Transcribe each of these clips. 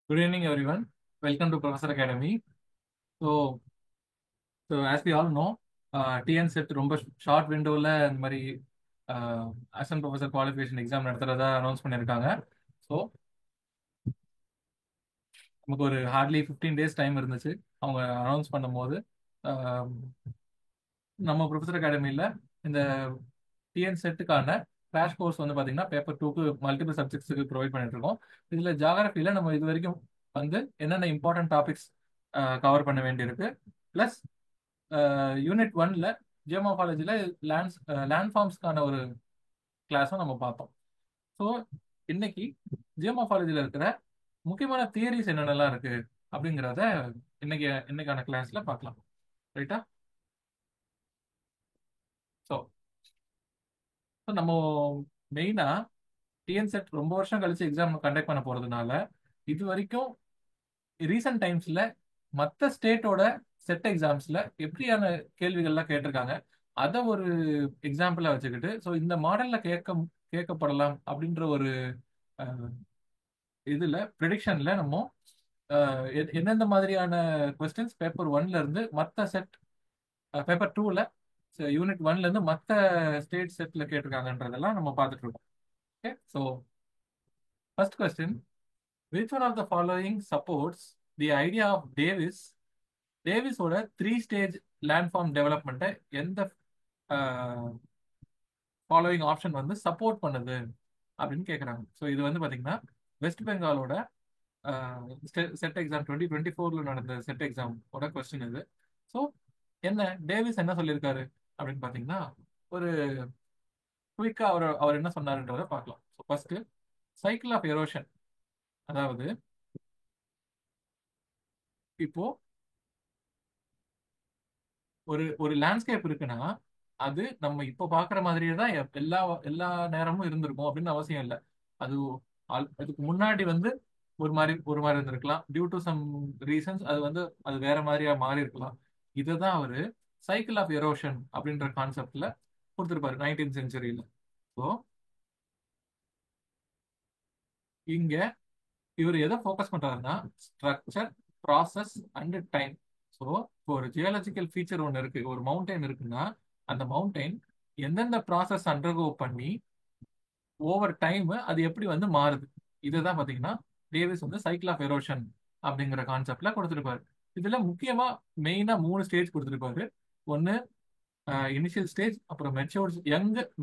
Good evening, everyone. Welcome to Professor Academy. So, as we all know, TN set ரொம்ப short விண்டோவில் இந்த மாதிரி assistant professor qualification exam நடத்துறதா announce பண்ணியிருக்காங்க. So நமக்கு ஒரு ஹார்ட்லி 15 days டைம் இருந்துச்சு அவங்க அனௌன்ஸ் பண்ணும்போது. ஆஹ், நம்ம ப்ரொஃபஸர் அகாடமியில் இந்த டிஎன் செட்டுக்கான கிராஷ் கோர்ஸ் வந்து பார்த்தீங்கன்னா பேப்பர் 2க்கு மல்டிபிள் சப்ஜெக்ட்ஸுக்கு ப்ரொவைட் பண்ணிட்டு இருக்கோம். இதில் ஜாகிரபியில் நம்ம இது வரைக்கும் வந்து என்னென்ன இம்பார்ட்டன்ட் டாபிக்ஸ் கவர் பண்ண வேண்டியிருக்கு, ப்ளஸ் யூனிட் 1ல ஜியோமார்ஃபாலஜியில் லேண்ட் ஃபார்ம்ஸ்க்கான ஒரு கிளாஸும் நம்ம பார்த்தோம். ஸோ இன்னைக்கு ஜியோமார்ஃபாலஜியில் இருக்கிற முக்கியமான தியரிஸ் என்னென்னலாம் இருக்கு அப்படிங்கிறத இன்னைக்கான கிளாஸ்ல பார்க்கலாம். ரைட்டா? ஸோ நம்ம மெயினா டிஎன் செட் ரொம்ப வருஷம் கழிச்சு எக்ஸாம் கண்டக்ட் பண்ண போறதுனால இது வரைக்கும் ரீசன்ட் டைம்ஸ்ல மற்ற ஸ்டேட்டோட செட் எக்ஸாம்ஸ்ல எப்படியான கேள்விகள்லாம் கேட்டிருக்காங்க அதை ஒரு எக்ஸாம்பிளா வச்சுக்கிட்டு ஸோ இந்த மாடல்ல கேட்கப்படலாம் அப்படின்ற ஒரு அஹ், இதுல ப்ரெடிக்ஷன்ல நம்ம எந்தெந்த மாதிரியான கொஸ்டின்ஸ் பேப்பர் 1ல இருந்து மற்ற செட் பேப்பர் 2ல யூனிட் 1ல இருந்து மற்ற ஸ்டேட் செட்ல கேட்டிருக்காங்கன்றதெல்லாம் நம்ம பார்த்துட்டு இருக்கோம். Okay, so first question, which one of the following supports the idea of டேவிஸோட 3 ஸ்டேஜ் லேண்ட்ஃபார்ம் டெவலப்மெண்ட்டை எந்த ஃபாலோயிங் ஆப்ஷன் வந்து சப்போர்ட் பண்ணுது அப்படின்னு கேட்குறாங்க. ஸோ இது வந்து பார்த்தீங்கன்னா வெஸ்ட் பெங்காலோட செட் எக்ஸாம் 2024ல் நடந்த செட் எக்ஸாமோட கொஸ்டின் இது. ஸோ என்ன டேவிஸ் என்ன சொல்லியிருக்காரு அப்படின்னு பார்த்தீங்கன்னா ஒரு குயிக்கா அவர் என்ன சொன்னாருன்றதை பார்க்கலாம். So first cycle of erosion, அதாவது இப்போ ஒரு ஒரு லேண்ட்ஸ்கேப் இருக்குன்னா அது நம்ம இப்போ பார்க்குற மாதிரியே தான் எல்லா எல்லா நேரமும் இருந்திருக்கும் அப்படின்னு அவசியம் இல்லை. அது அதுக்கு முன்னாடி வந்து ஒரு மாதிரி இருந்திருக்கலாம். டியூ டு சம் ரீசன்ஸ் அது வந்து அது வேற மாதிரியா மாறி இருக்கலாம். இதை தான் அவரு சைக்கிள் ஆஃப் எரோஷன் அப்படின்ற கான்செப்ட்ல கொடுத்துருப்பாரு 19th செஞ்சுரியில. ஸோ இங்க இவர் எதை ஃபோக்கஸ் பண்றாருன்னா structure, process and time. So இப்போ ஒரு ஜியாலஜிக்கல் ஃபீச்சர் ஒன்று இருக்கு, ஒரு மவுண்டைன் இருக்குன்னா அந்த மவுண்டைன் எந்தெந்த ப்ராசஸ் அண்டர்கோ பண்ணி ஓவர் டைம் அது எப்படி வந்து மாறுது, இதுதான் பார்த்தீங்கன்னா டேவிஸ் வந்து சைக்கிள் ஆஃப் எரோஷன் அப்படிங்கிற கான்செப்ட்ல கொடுத்துருப்பாரு. இதுல முக்கியமா மெயினா 3 ஸ்டேஜ் கொடுத்துருப்பாரு. ஒன்று இனிஷியல் ஸ்டேஜ், அப்புறம்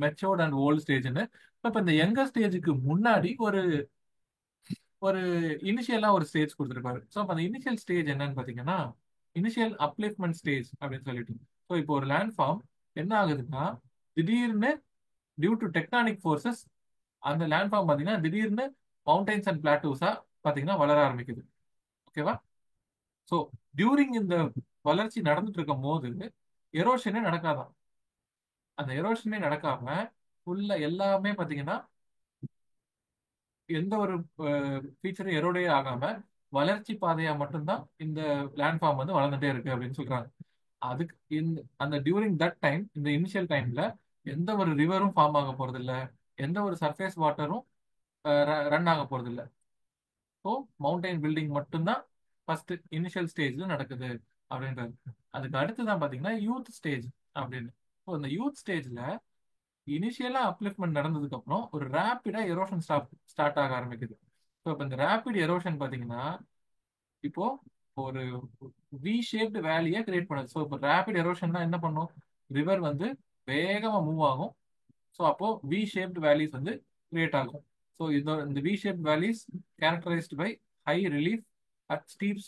மெச்சோர்ட் அண்ட் ஓல்டு ஸ்டேஜ்னு. இப்போ இந்த யங்கர் ஸ்டேஜுக்கு முன்னாடி ஒரு ஒரு இனிஷியலா ஒரு ஸ்டேஜ் கொடுத்துருப்பாரு. ஸோ அப்போ அந்த இனிஷியல் ஸ்டேஜ் என்னன்னு பார்த்தீங்கன்னா இனிஷியல் அப்லிஃப்ட்மெண்ட் ஸ்டேஜ் அப்படின்னு சொல்லிட்டு. ஸோ இப்போ ஒரு லேண்ட் ஃபார்ம் என்ன ஆகுதுன்னா திடீர்னு டியூ டு டெக்டானிக் ஃபோர்ஸஸ் அந்த லேண்ட் ஃபார்ம் பார்த்தீங்கன்னா திடீர்னு மவுண்டைன்ஸ் அண்ட் பிளாட்டூஸா பார்த்தீங்கன்னா வளர ஆரம்பிக்குது. ஓகேவா? ஸோ டியூரிங் இந்த வளர்ச்சி நடந்துட்டு இருக்கும் போது எரோஷனே நடக்காதான். அந்த எரோஷனே நடக்காம ஃபுல்லா எல்லாமே பார்த்தீங்கன்னா எந்த ஒரு ஃபீச்சரும் எரோடே ஆகாம வளர்ச்சி பாதையா மட்டும்தான் இந்த லேண்ட் ஃபார்ம் வந்து வளர்ந்துட்டே இருக்கு அப்படின்னு சொல்றாங்க. அதுக்கு அந்த டியூரிங் தட் டைம், இந்த இனிஷியல் டைம்ல எந்த ஒரு ரிவரும் ஃபார்ம் ஆக போறது இல்ல, எந்த ஒரு சர்ஃபேஸ் வாட்டரும் ரன் ஆக போறது இல்ல. ஸோ மவுண்டைன் பில்டிங் மட்டும்தான் ஃபர்ஸ்ட் இனிஷியல் ஸ்டேஜ்ல நடக்குது அப்படின்றது. அதுக்கு அடுத்து தான் பாத்தீங்கன்னா யூத் ஸ்டேஜ் அப்படின்னு. ஸோ இந்த யூத் ஸ்டேஜ்ல இனிஷியலா அப்லிஃப்ட்மெண்ட் நடந்ததுக்கு அப்புறம் ஒரு ரேப்பிடா எரோஷன் ஸ்டார்ட் ஆக ஆரம்பிக்குது. ஸோ இப்போ இந்த ரேப்பிட் எரோஷன் பாத்தீங்கன்னா இப்போ ஒரு வி ஷேப்டு வேலியை கிரியேட் பண்ணுது. ஸோ இப்போ ரேபிட் எரோஷன்னா என்ன பண்ணும், ரிவர் வந்து வேகமா மூவ் ஆகும். ஸோ அப்போ வி ஷேப்டு வேலிஸ் வந்து கிரியேட் ஆகும். ஸோ இந்த V shaped valleys characterised by high relief at steep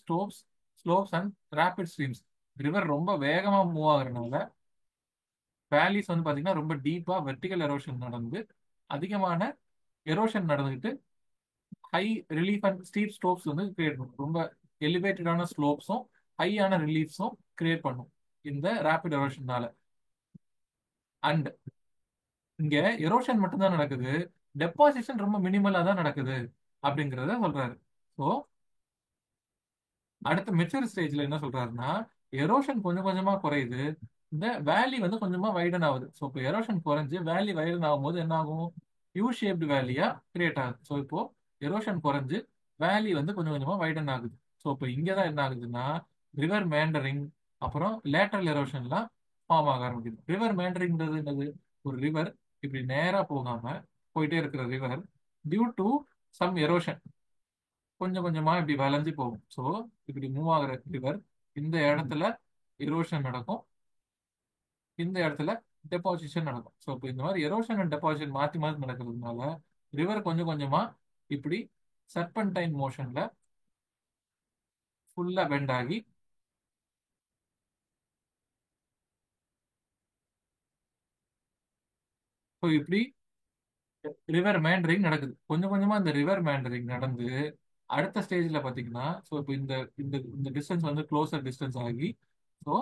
slopes and rapid streams. River ரொம்ப வேகமா மூவ் ஆகுறதுனால வேலிஸ் வந்து பாத்தீங்கன்னா ரொம்ப டீப்பா வெர்டிகல் எரோஷன் நடந்து அதிகமான எரோஷன் நடந்துகிட்டு high relief and steep slopes வந்து கிரியேட் பண்ணும். ரொம்ப எலிவேட்டடான ஸ்லோப்ஸும் ஹையான ரிலீஃப்ஸும் கிரியேட் பண்ணும் இந்த ரேபிட் எரோஷன்னால. அண்ட் இங்க எரோஷன் மட்டும்தான் நடக்குது, டெபாசிஷன் ரொம்ப மினிமலா தான் நடக்குது அப்படிங்கிறத சொல்றாரு. ஸோ அடுத்த மெச்சூர் ஸ்டேஜ்ல என்ன சொல்றாருன்னா எரோஷன் கொஞ்சம் கொஞ்சமா குறையுது, இந்த வேலி வந்து கொஞ்சமா வைடன் ஆகுது. ஸோ இப்போ எரோஷன் குறைஞ்சு வேலி வைடன் ஆகும்போது என்ன ஆகும், யூ ஷேப்டு வேலியா கிரியேட் ஆகுது. ஸோ இப்போ எரோஷன் குறைஞ்சு வேலி வந்து கொஞ்சம் கொஞ்சமா வைடன் ஆகுது. ஸோ இப்போ இங்கே தான் என்ன ஆகுதுன்னா ரிவர் மேண்டரிங் அப்புறம் லேட்டரல் எரோஷன்லாம் ஃபார்ம் ஆக ஆரம்பிக்குது. ரிவர் மேண்டரிங்கிறது என்னது? ஒரு ரிவர் இப்படி நேரா போகாம போயிட்டே இருக்கிற river due to some erosion கொஞ்சம் கொஞ்சமா இப்படி வளைஞ்சு போகும். ஸோ இப்படி மூவ் ஆகுற ரிவர் இந்த இடத்துல எரோஷன் நடக்கும், இந்த இடத்துல டெபாசிஷன் நடக்கும். ஸோ இப்போ இந்த மாதிரி எரோஷன் அண்ட் டெபாசிஷன் மாற்றி மாற்றி நடக்கிறதுனால ரிவர் கொஞ்சம் கொஞ்சமா இப்படி சர்பன்டைன் மோஷன்ல ஃபுல்லா பெண்ட் ஆகி ஸோ இப்படி ரிவர் மேண்டரிங் நடக்குது. கொஞ்சம் கொஞ்சமா இந்த ரிவர் மேண்டரிங் நடந்து அடுத்த ஸ்டேஜ்ல பாத்தீங்கன்னா ஸோ இப்போ இந்த இந்த இந்த டிஸ்டன்ஸ் வந்து க்ளோசர் டிஸ்டன்ஸ் ஆகி ஸோ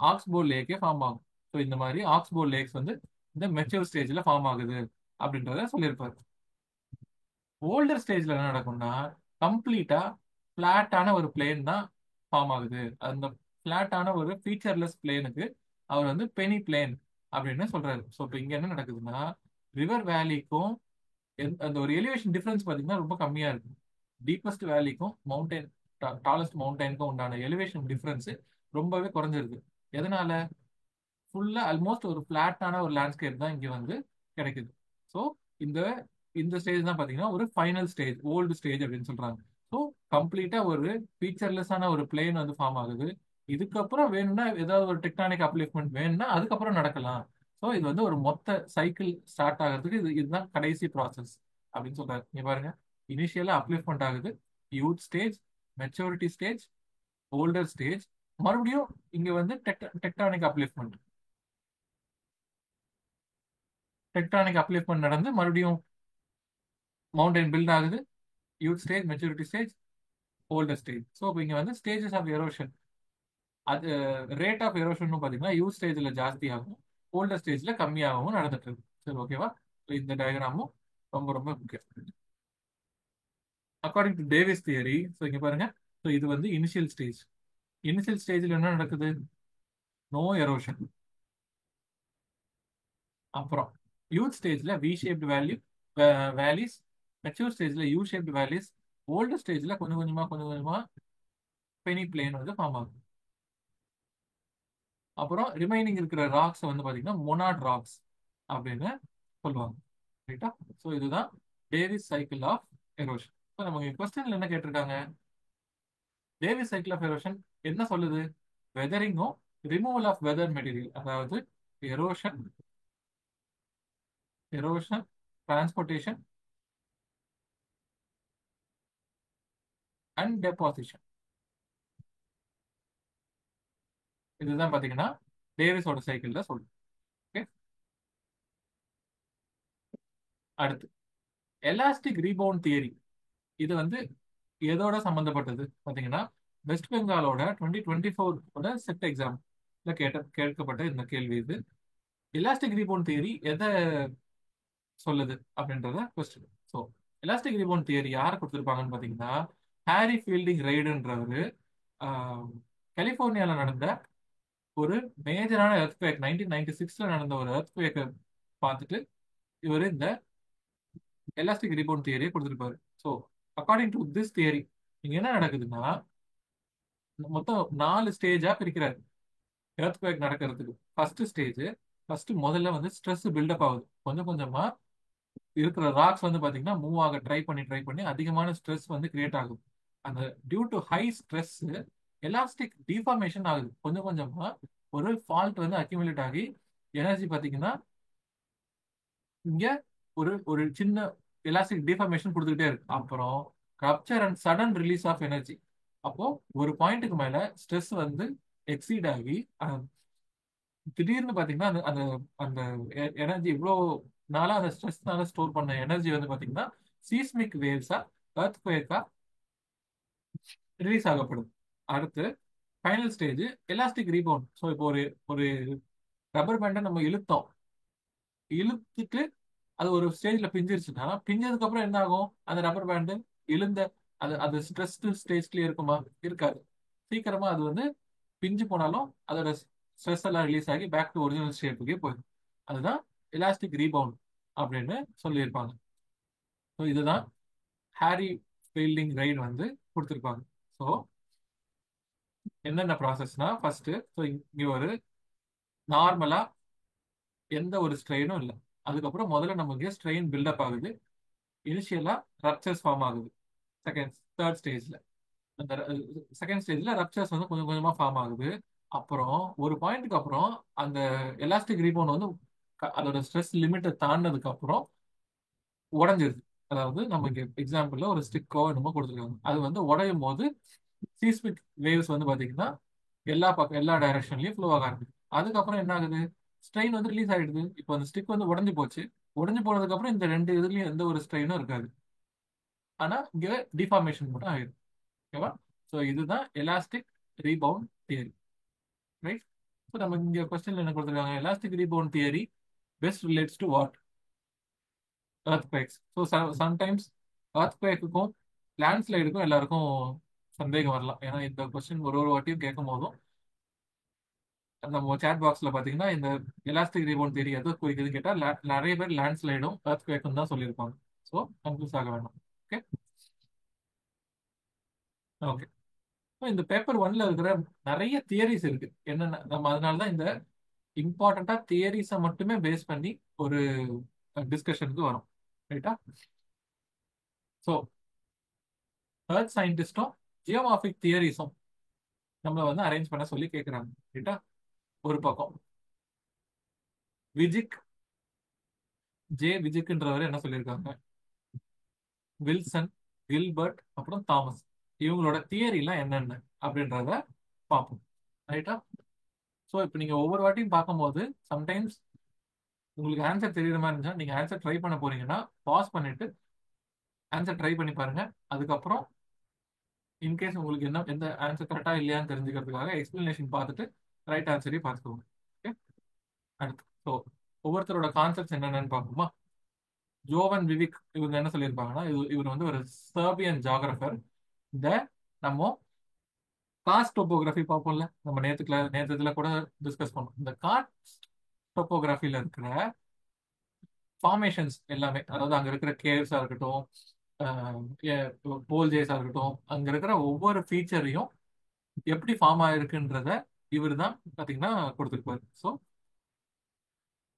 ஆக்ஸ்போர் லேக்கே ஃபார்ம் ஆகும். ஸோ இந்த மாதிரி ஆக்ஸ்போர் லேக்ஸ் வந்து இந்த மெச்சூர் ஸ்டேஜ்ல ஃபார்ம் ஆகுது அப்படின்றத சொல்லியிருப்பாரு. ஓல்டர் ஸ்டேஜ்ல என்ன நடக்கும்னா கம்ப்ளீட்டா பிளாட்டான ஒரு பிளேன் தான் ஃபார்ம் ஆகுது. அந்த பிளாட்டான ஒரு ஃபீச்சர்லெஸ் பிளேனுக்கு அவர் வந்து பெனி பிளேன் அப்படின்னு சொல்றாரு. ஸோ இப்போ இங்க என்ன நடக்குதுன்னா ரிவர் வேலிக்கும் அந்த ஒரு எலிவேஷன் டிஃபரன்ஸ் பார்த்தீங்கன்னா ரொம்ப கம்மியா இருக்கு. டீப்பஸ்ட் வேலிக்கும் மவுண்டைன் டாலஸ்ட் மவுண்டைனுக்கும் உண்டான எலிவேஷன் டிஃபரன்ஸ் ரொம்பவே குறைஞ்சிருக்கு. எதனால? ஃபுல்லா ஆல்மோஸ்ட் ஒரு பிளாட்டான ஒரு லேண்ட்ஸ்கேப் தான் இங்க வந்து கிடைக்குது. ஸோ இந்த இந்த ஸ்டேஜ் தான் பாத்தீங்கன்னா ஒரு ஃபைனல் ஸ்டேஜ், ஓல்டு ஸ்டேஜ் அப்படின்னு சொல்றாங்க. ஸோ கம்ப்ளீட்டா ஒரு ஃபீச்சர்லெஸ்ஸான ஒரு பிளேன் வந்து ஃபார்ம் ஆகுது. இதுக்கப்புறம் வேணும்னா ஏதாவது ஒரு டெக்டானிக் அப்லிஃப்ட்மெண்ட் வேணும்னா அதுக்கப்புறம் நடக்கலாம். ஸோ இது வந்து ஒரு மொத்த சைக்கிள் ஸ்டார்ட் ஆகிறதுக்கு இதுதான் கடைசி ப்ராசஸ் அப்படின்னு சொல்றாரு. நீங்க பாருங்க, இனிஷியலா அப்லிஃப்ட்மெண்ட் ஆகுது, youth stage, maturity stage, older stage, மறுபடியும் இங்க வந்து டெக்டானிக் அப்லிஃப்ட்மெண்ட் நடந்து மறுபடியும் மவுண்டைன் பில்ட் ஆகுது, youth stage, maturity stage, older stage. So இப்போ இங்க வந்து ஸ்டேஜஸ் ஆஃப் எரோஷன், அது ரேட் ஆஃப் எரோஷன் பார்த்தீங்கன்னா யூத் ஸ்டேஜ்ல ஜாஸ்தி ஆகும், ஓல்டர் ஸ்டேஜ்ல கம்மியாகவும் நடந்துட்டு இருக்கு. சரி, ஓகேவா? இந்த டயக்ராமும் ரொம்ப ரொம்ப முக்கியம். According to Davis theory, so இங்க பாருங்க, ஸோ இது வந்து இனிஷியல் ஸ்டேஜ். இனிஷியல் ஸ்டேஜ்ல என்ன நடக்குது? No erosion. அப்புறம் யூத் ஸ்டேஜ்ல வி ஷேப்டு வேலிஸ், மெச்சூர் ஸ்டேஜ்ல யூ ஷேப்டு வேலிஸ், ஓல்டர் ஸ்டேஜ்ல கொஞ்சம் கொஞ்சமா பெனி பிளேன் வந்து ஃபார்ம் ஆகும். அப்புறம் ரிமைனிங் இருக்கிற ராக்ஸ் வந்து பாத்தீங்கன்னா மொனாட் ராக்ஸ் அப்படின்னு சொல்லுவாங்க. ரைட்டா? ஸோ இதுதான் டேவிஸ் சைக்கிள் ஆஃப் எரோஷன். இப்போ நமக்கு கொஸ்டின்ல என்ன கேட்டிருக்காங்க? டேவிஸ் சைக்கிள் ஆஃப் எரோஷன் என்ன சொல்லுது? வெதரிங்கும் ரிமூவல் ஆஃப் வெதர் மெட்டீரியல், அதாவது எரோஷன், டிரான்ஸ்போர்ட்டேஷன் அண்ட் டெபாசிஷன். இதுதான் பாத்தீங்கன்னா டேவிஸோட சைக்கிள்ல சொல்லுது. ஓகே, அடுத்து எலாஸ்டிக் ரீபவுண்ட் தியரி. இது வந்து எதோட சம்பந்தப்பட்டது பாத்தீங்கன்னா வெஸ்ட் பெங்காலோட 2024 செட் எக்ஸாம்ல கேட்கப்பட்ட இந்த கேள்வி இது. எலாஸ்டிக் ரீபவுண்ட் தியரி எதை சொல்லுது அப்படின்றத question. So elastic rebound theory யார் கொடுத்துருப்பாங்கன்னு பாத்தீங்கன்னா ஹாரி ஃபீல்டிங் ரைடுன்றவர் கலிபோர்னியால நடந்த ஒரு மேஜரான எர்த்குவேக் 1996ல நடந்த ஒரு எர்த்குவேக்கை பார்த்துட்டு இவர் இந்த எலாஸ்டிக் ரீபவுண்ட் தியரியை கொடுத்துருப்பாரு. So according to this theory இங்க என்ன நடக்குதுன்னா மொத்தம் 4 ஸ்டேஜா பிரிக்கிறாரு எர்த்குவேக் நடக்கிறதுக்கு. ஃபர்ஸ்ட் முதல்ல வந்து ஸ்ட்ரெஸ் பில்டப் ஆகுது. கொஞ்சம் கொஞ்சமா இருக்கிற ராக்ஸ் வந்து பாத்தீங்கன்னா மூவ் ஆக ட்ரை பண்ணி அதிகமான ஸ்ட்ரெஸ் வந்து கிரியேட் ஆகுது. அந்த due to high stress elastic deformation ஆகுது. கொஞ்சம் கொஞ்சமா ஒரு ஃபால்ட் வந்து அக்யூமுலேட் ஆகி எனர்ஜி பாத்தீங்கன்னா இங்க ஒரு ஒரு சின்ன எலாஸ்டிக் டிஃபார்மேஷன் கொடுத்துக்கிட்டே இருக்கு. அப்புறம் rupture and sudden release of energy. அப்போ ஒரு பாயிண்ட்டுக்கு மேல ஸ்ட்ரெஸ் வந்து எக்ஸீட் ஆகி திடீர்னு பாத்தீங்கன்னா அந்த அந்த அந்த எனர்ஜி இவ்வளோ நாளா அந்த ஸ்ட்ரெஸ்னால ஸ்டோர் பண்ண எனர்ஜி வந்து பாத்தீங்கன்னா சீஸ்மிக் வேவ்ஸா எர்த்குவேக்கா ரிலீஸ் ஆகப்படும். அடுத்து final stage elastic rebound. So இப்போ ஒரு ஒரு ரப்பர் பேண்டை நம்ம இழுத்துட்டு அது ஒரு ஸ்டேஜ்ல பிஞ்சிருச்சுன்னா பிஞ்சதுக்கு அப்புறம் என்ன ஆகும்? அந்த ரப்பர் பேண்டு இழுந்த அது அது ஸ்ட்ரெஸ்டு ஸ்டேஜ்லயே இருக்குமா? இருக்காது. சீக்கிரமா அது வந்து பிஞ்சு போனாலும் அதோட ஸ்ட்ரெஸ் எல்லாம் ரிலீஸ் ஆகி பேக் டு ஒரிஜினல் ஷேப்புக்கே போயிடும். அதுதான் எலாஸ்டிக் ரீபவுண்ட் அப்படின்னு சொல்லியிருப்பாங்க. ஸோ இதுதான் ஹாரி ஃபீல்டிங் ரைட் வந்து கொடுத்துருப்பாங்க. ஸோ என்னென்ன ப்ராசஸ்னா ஃபர்ஸ்ட், ஸோ இங்கே ஒரு நார்மலா எந்த ஒரு ஸ்ட்ரெயினும் இல்லை. அதுக்கப்புறம் முதல்ல நமக்கு ஸ்ட்ரெயின் பில்டப் ஆகுது. இனிஷியலா ரப்சர்ஸ் ஃபார்ம் ஆகுது. தேர்ட் ஸ்டேஜ்ல அந்த செகண்ட் ஸ்டேஜ்ல ரப்சர்ஸ் வந்து கொஞ்சம் கொஞ்சமா ஃபார்ம் ஆகுது. அப்புறம் ஒரு பாயிண்ட்டுக்கு அப்புறம் அந்த எலாஸ்டிக் ரீபவுண்ட் வந்து அதோட ஸ்ட்ரெஸ் லிமிட்டை தாண்டினதுக்கு அப்புறம் உடஞ்சிருது. அதாவது நம்ம இங்க எக்ஸாம்பிள்ல ஒரு ஸ்டிக்கோ என்னமோ கொடுத்துருக்காங்க, அது வந்து உடையும் போது சீஸ்மிக் வேவ்ஸ் வந்து பாத்தீங்கன்னா எல்லா பக்கம் எல்லா டைரக்ஷன்லயும் ஃப்ளோ ஆக ஆரம்பிக்குது. அதுக்கப்புறம் என்ன ஆகுது, ஸ்ட்ரெயின் வந்து ரிலீஸ் ஆயிடுது. இப்போ அந்த ஸ்டிக் வந்து உடஞ்சு போச்சு. உடஞ்சு போனதுக்கு அப்புறம் இந்த ரெண்டு இதுலயும் எந்த ஒரு ஸ்ட்ரெயினும் இருக்காது. ஆனா இங்க டிஃபார்மேஷன் மட்டும் ஆயிடும். ஓகேவா? ஸோ இதுதான் elastic rebound theory. Right? So நம்ம இங்க கொஸ்டின்ல என்ன கொடுத்துருக்காங்க, elastic rebound theory best relates to what? earthquakes. So sometimes earthquakeக்கும் லேண்ட்ஸ்லைடுக்கும் எல்லாருக்கும் சந்தேகம் வரலாம். ஏன்னா இந்த கொஸ்டின் ஒரு ஒரு வாட்டியும் கேட்கும் போதும் நம்ம சேட் பாக்ஸ்ல பாத்தீங்கன்னா இந்த எலாஸ்டிக் ரீபவுண்ட் தியரி எது குறிக்குதுன்னு கேட்டா நிறைய பேர் லேண்ட்ஸ்லைடும் earthquakeம் தான் சொல்லியிருப்பாங்க. ஸோ கன்ஃபியூஸ் ஆக வேண்டாம். Okay okay. இந்த பேப்பர் ஒன்ல இருக்கிற நிறைய தியரிஸ் இருக்கு. என்னென்ன நம்ம அதனால தான் இந்த இம்பார்ட்டண்டா தியரிஸை மட்டுமே பேஸ் பண்ணி ஒரு டிஸ்கஷனுக்கு வரும். ரைட்டா? ஸோ earth சயின்டிஸ்டும் ஜியோமார்பிக் தியரிஸும் நம்மள வந்து அரேஞ்ச் பண்ண சொல்லி கேட்குறாங்க. ரைட்டா? ஒரு பக்கம் விஜிக் விஜிக்ன்றவர் என்ன சொல்லியிருக்காங்க, வில்சன், கில்பர்ட், அப்புறம் தாமஸ் இவங்களோட தியரிலாம் என்னென்ன அப்படின்றத பார்ப்போம். ரைட்டா? ஸோ இப்போ நீங்க ஒவ்வொரு வாட்டியும் பார்க்கும்போது சம்டைம்ஸ் உங்களுக்கு ஆன்சர் தெரியுற மாதிரி இருந்துச்சா, நீங்க ஆன்சர் ட்ரை பண்ண போறீங்கன்னா பாஸ் பண்ணிட்டு ஆன்சர் ட்ரை பண்ணி பாருங்க. அதுக்கப்புறம் இன்கேஸ் உங்களுக்கு என்ன எந்த ஆன்சர் கரெக்டா இல்லையான்னு தெரிஞ்சுக்கிறதுக்காக எக்ஸ்பிளனேஷன் பார்த்துட்டு ரைட் ஆன்சரையும் பார்த்துக்கோங்க. ஓகே. அடுத்து ஸோ ஒவ்வொருத்தரோட கான்செப்ட்ஸ் என்னென்னு பார்ப்போமா. ஜோவன் விவிக் இவங்க என்ன சொல்லியிருப்பாங்கன்னா, இவர் வந்து ஒரு சர்பியன் ஜாகிரபர். இந்த நம்ம காஸ்ட் டோபோகிராஃபி பார்ப்போம்ல, நம்ம நேற்றுல கூட டிஸ்கஸ் பண்ணோம். இந்த காஸ்ட் டோபோகிராஃபில இருக்கிற ஃபார்மேஷன்ஸ் எல்லாமே, அதாவது அங்க இருக்கிற கேவ்ஸா இருக்கட்டும், போல்ஜேஸா இருக்கட்டும், அங்க இருக்கிற ஒவ்வொரு ஃபீச்சரையும் எப்படி ஃபார்ம் ஆயிருக்குன்றத இவர் தான் பாத்தீங்கன்னா கொடுத்துருப்பாரு. ஸோ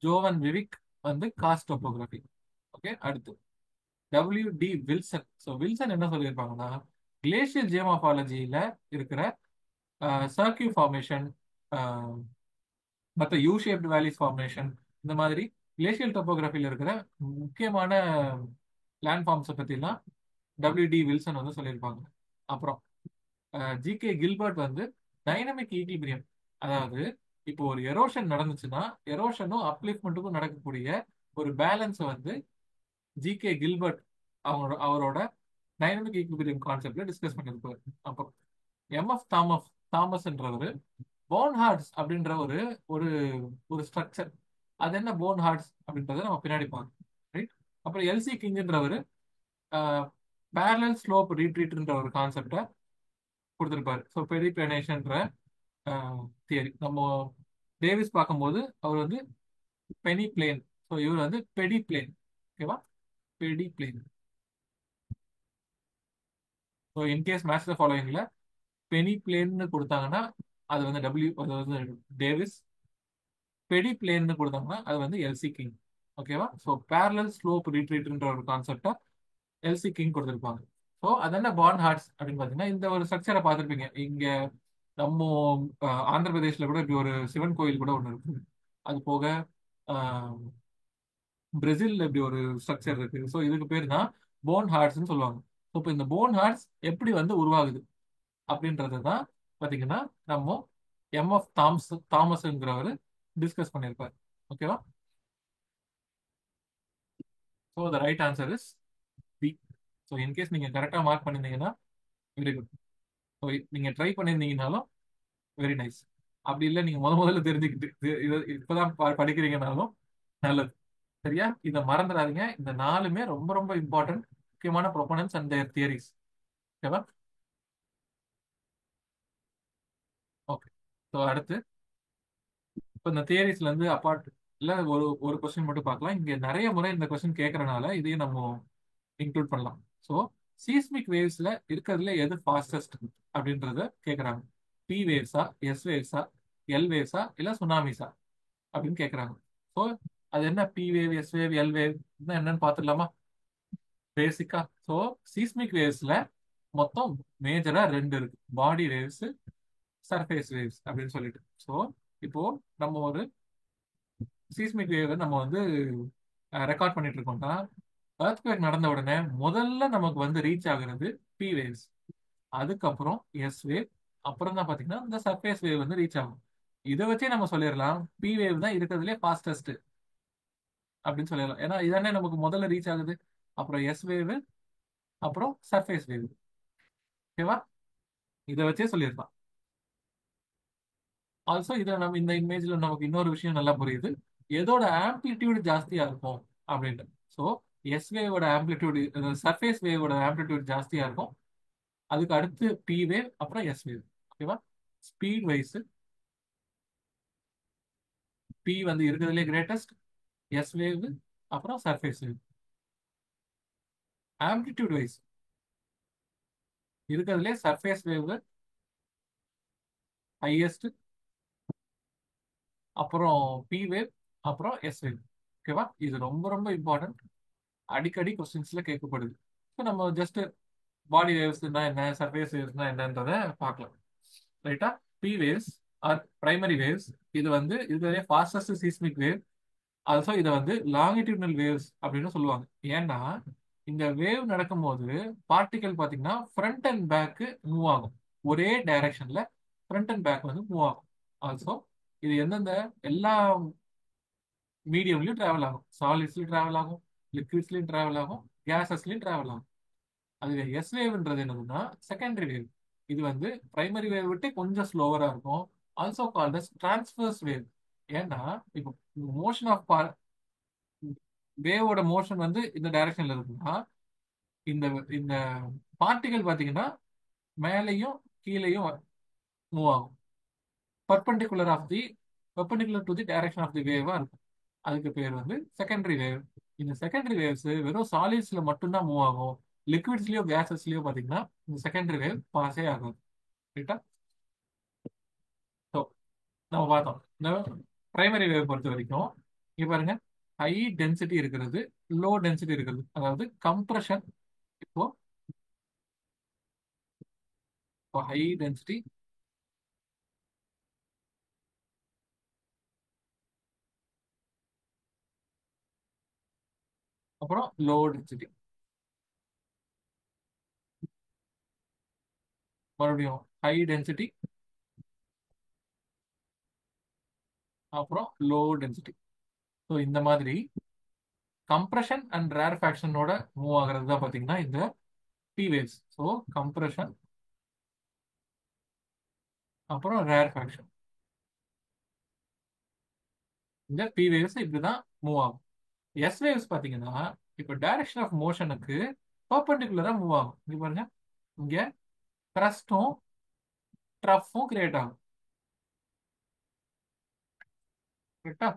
ஜோவன் விவிக் வந்து காஸ்ட் டோபோகிராஃபி. ஓகே. அடுத்து WD வில்சன். ஸோ வில்சன் என்ன சொல்லியிருப்பாங்கன்னா, கிளேஷியல் ஜியோமார்பாலஜியில இருக்கிற சர்க்கியூ ஃபார்மேஷன், மற்ற யூ ஷேப்டு வேலிஸ் ஃபார்மேஷன், இந்த மாதிரி கிளேஷியல் டோபோகிராஃபியில் இருக்கிற முக்கியமான லேண்ட் ஃபார்ம்ஸை பற்றிலாம் WD வில்சன் வந்து சொல்லியிருப்பாங்க. அப்புறம் GK கில்பர்ட் வந்து டைனமிக் ஈக்லிபிரியம், அதாவது இப்போ ஒரு எரோஷன் நடந்துச்சுன்னா எரோஷனும் அப்லிஃப்ட்மெண்ட்டுக்கும் நடக்கக்கூடிய ஒரு பேலன்ஸை வந்து GK கில்பர்ட் அவரோட டைனமிக் ஈக்லிபிரியம் கான்செப்ட்ல டிஸ்கஸ் பண்ணியிருப்பாரு. அப்புறம் MF தாமஸ்ன்றவர் போன் ஹார்ட்ஸ் அப்படின்ற ஒரு ஒரு ஒரு ஸ்ட்ரக்சர், அது என்ன போன் ஹார்ட்ஸ் அப்படின்றத நம்ம பின்னாடி பார்க்கணும். ரைட்? அப்புறம் LC கிங்ன்றவர் பேரலல் ஸ்லோப் ரீட்ரீட்ன்ற ஒரு கான்செப்டை கொடுத்துருப்பாரு. ஸோ பெரிப்ளனேஷன்ற தியரி நம்ம டேவிஸ் பார்க்கும்போது அவர் வந்து பெனி பிளேன், ஸோ இவர் வந்து பெடி பிளேன். ஓகேவா? Pediplain. So in case match the ஃபாலோயிங்ல பெனி பிளேன்னு கொடுத்தாங்கன்னா அது வந்து அது வந்து டேவிஸ், பெடி பிளேன்னு கொடுத்தாங்கன்னா அது வந்து LC கிங். ஓகேவா? ஸோ பேரலல் ஸ்லோப் ரீட்ரீட்ன்ற ஒரு கான்செப்டா LC கிங் கொடுத்துருப்பாங்க. ஸோ அது என்ன பான் ஹார்ட்ஸ் அப்படின்னு பார்த்தீங்கன்னா, இந்த ஒரு ஸ்ட்ரக்சரை பார்த்துருப்பீங்க. இங்க நம்ம ஆந்திர பிரதேஷ்ல கூட இப்படி ஒரு சிவன் கோயில் கூட ஒன்று இருக்கு. அது போக ஆஹ், பிரேசில்ல இப்படி ஒரு ஸ்ட்ரக்சர் இருக்கு. ஸோ இதுக்கு பேர் தான் போன் ஹார்ட்ஸ்னு சொல்லுவாங்க. ஸோ இப்போ இந்த போன் ஹார்ட்ஸ் எப்படி வந்து உருவாகுது அப்படின்றது தான் பார்த்தீங்கன்னா நம்ம MF தாமஸ்ங்கிறவர் டிஸ்கஸ் பண்ணியிருப்பார். ஓகேவா? So the right answer is B. So in case நீங்க கரெக்டாக மார்க் பண்ணியிருந்தீங்கன்னா வெரி குட். ஸோ நீங்க ட்ரை பண்ணியிருந்தீங்கனாலும் வெரி நைஸ். அப்படி இல்லை நீங்க முதல்ல தெரிஞ்சுக்கிட்டு இப்பதான் படிக்கிறீங்கனாலும் நல்லது. சரியா? இதை மறந்துடாதீங்க. இந்த நாலுமே ரொம்ப ரொம்ப இம்பார்ட்டன்ட், முக்கியமான ப்ரொபோனன்ட்ஸ் அண்ட் தேர் தியரிஸ். ஓகேவா? ஓகே. ஸோ அடுத்து இப்போ இந்த தியரிஸ்ல இருந்து அப்பார்ட் இல்ல ஒரு ஒரு கொஸ்டின் மட்டும் பார்க்கலாம். இங்க நிறைய முறை இந்த கொஸ்டின் கேட்கறனால இதையும் நம்ம இன்க்ளூட் பண்ணலாம். ஸோ சீஸ்மிக் வேவ்ஸ்ல இருக்கிறதுல எது ஃபாஸ்டஸ்ட் அப்படின்றத கேக்குறாங்க. பி வேவ்ஸா, எஸ் வேவ்ஸா, எல் வேவ்ஸா, இல்ல சுனாமிஸா அப்படின்னு கேக்குறாங்க. ஸோ அது என்ன P wave, S wave, L wave என்னன்னு பார்த்துடலாமா பேசிக்கா? ஸோ சீஸ்மிக் வேவ்ஸ்ல மொத்தம் மேஜரா ரெண்டு இருக்கு: பாடி வேவ்ஸ், சர்ஃபேஸ் வேவ்ஸ் அப்படின்னு சொல்லிட்டு. ஸோ இப்போ நம்ம ஒரு சீஸ்மிக் வேவ் நம்ம ரெக்கார்ட் பண்ணிட்டு இருக்கோம்னா, எர்த்குவேக் நடந்த உடனே முதல்ல நமக்கு ரீச் ஆகுறது பி வேவ்ஸ், அதுக்கப்புறம் எஸ் வேவ், அப்புறம் தான் பாத்தீங்கன்னா இந்த சர்ஃபேஸ் வேவ் ரீச் ஆகும். இதை வச்சே நம்ம சொல்லிடலாம் பி வேவ் தான் இருக்கிறதுலே ஃபாஸ்டஸ்ட் அப்படின்னு சொல்லிடலாம். ஏன்னா இதானே நமக்கு முதல்ல ரீச் ஆகுது, அப்புறம் எஸ் வேவ், அப்புறம் சர்ஃபேஸ் வேவ். ஓகேவா? இதை வச்சே சொல்லிடலாம். ஆல்சோ இதை நம்ம இந்த இமேஜ்ல நமக்கு இன்னொரு விஷயம் நல்லா புரியுது, எதோட ஆம்பிளிடியூட் ஜாஸ்தியா இருக்கும் அப்படின்ட்டு. ஸோ எஸ் வேவோட ஆம்பிளிடியூட், சர்ஃபேஸ் வேவோட ஆம்பிளிடியூட் ஜாஸ்தியா இருக்கும், அதுக்கு அடுத்து பி வேவ், அப்புறம் எஸ் வேவ். ஓகேவா? ஸ்பீட் வைஸ் பி இருக்கிறதுலே கிரேட்டஸ்ட், எஸ் வேவ், அப்புறம் சர்ஃபேஸ் வேவ். ஆம்பிளிடியூட் வைஸ் இருக்கிறதுலே சர்ஃபேஸ் வேவ் ஹையஸ்ட், அப்புறம் பி வேவ், அப்புறம் எஸ் வேவ். ஓகேவா? இது ரொம்ப ரொம்ப இம்பார்ட்டன்ட், அடிக்கடி கொஸ்டின்ஸ்ல கேட்கப்படுது. ஸோ நம்ம ஜஸ்ட் பாடி வேவ்ஸ்னா என்ன, சர்ஃபேஸ் வேவ்ஸ்னா என்னன்றதை பார்க்கலாம். ரைட்டா? P waves are primary waves. இது இதுவே ஃபாஸ்டஸ்ட் சீஸ்மிக் வேவ். ஆல்சோ இதை லாங்கிடியூடனல் வேவ்ஸ் அப்படின்னு சொல்லுவாங்க. ஏன்னா இந்த வேவ் நடக்கும்போது பார்ட்டிகல் பார்த்தீங்கன்னா ஃப்ரண்ட் அண்ட் பேக்கு மூவ் ஆகும், ஒரே டைரக்ஷன்ல ஃப்ரண்ட் அண்ட் பேக் மூவ் ஆகும். ஆல்சோ இது எந்தெந்த எல்லா மீடியம்லயும் டிராவல் ஆகும், சாலிட்ஸ்லயும் டிராவல் ஆகும், லிக்விட்ஸ்லயும் டிராவல் ஆகும், கேசஸ்லயும் டிராவல் ஆகும். அதுல எஸ் வேவ்ன்றது என்னதுன்னா செகண்டரி வேவ். இது பிரைமரி வேவ் விட்டு கொஞ்சம் ஸ்லோவரா இருக்கும். Also called as transverse wave. ஏன்னா இப்போ மோஷன் ஆஃப் வேவோட மோஷன் இந்த டைரக்ஷன்ல இருக்குன்னா, இந்த இந்த பார்ட்டிகல் பாத்தீங்கன்னா மேலையும் கீழையும் மூவ் ஆகும், perpendicular of the perpendicular to the direction of the வேவா இருக்கும். அதுக்கு பேர் செகண்டரி வேவ். இந்த செகண்டரி வேவ்ஸ் வெறும் சாலிட்ஸ்ல மட்டும்தான் மூவ் ஆகும், லிக்விட்ஸ்லயோ கேசஸ்லயோ பாத்தீங்கன்னா இந்த செகண்டரி வேவ் பாஸே ஆகும். ரைட்டா? ஸோ நம்ம பார்த்தோம் இந்த பிரைமரி வேவ் பொறுத்த வரைக்கும். இங்க பாருங்க, ஹை டென்சிட்டி இருக்கிறது, லோ டென்சிட்டி இருக்கிறது, அதாவது கம்ப்ரஷன். இப்போ ஹை டென்சிட்டி, அப்புறம் லோ டென்சிட்டி, மறுபடியும் ஹை டென்சிட்டி, அப்புறம் லோ டென்சிட்டி. ஸோ இந்த மாதிரி கம்ப்ரஷன் அண்ட் ரேர்ஃபேக்ஷனோட மூவ் ஆகுறது தான் பார்த்தீங்கன்னா இந்த பி வேவ்ஸ். ஸோ கம்ப்ரஷன், அப்புறம் ரேர்ஃபேக்ஷன், இந்த பி வேவ்ஸ் இப்படிதான் மூவ் ஆகும். எஸ் வேவ்ஸ் பார்த்தீங்கன்னா இப்போ டைரக்ஷன் ஆஃப் மோஷனுக்கு பர்பெண்டிகுலரா மூவ் ஆகும். இங்க பாருங்க, இங்க கிரஸ்டும் ட்ரஃப்பும் கிரியேட் ஆகும். கரெக்டா?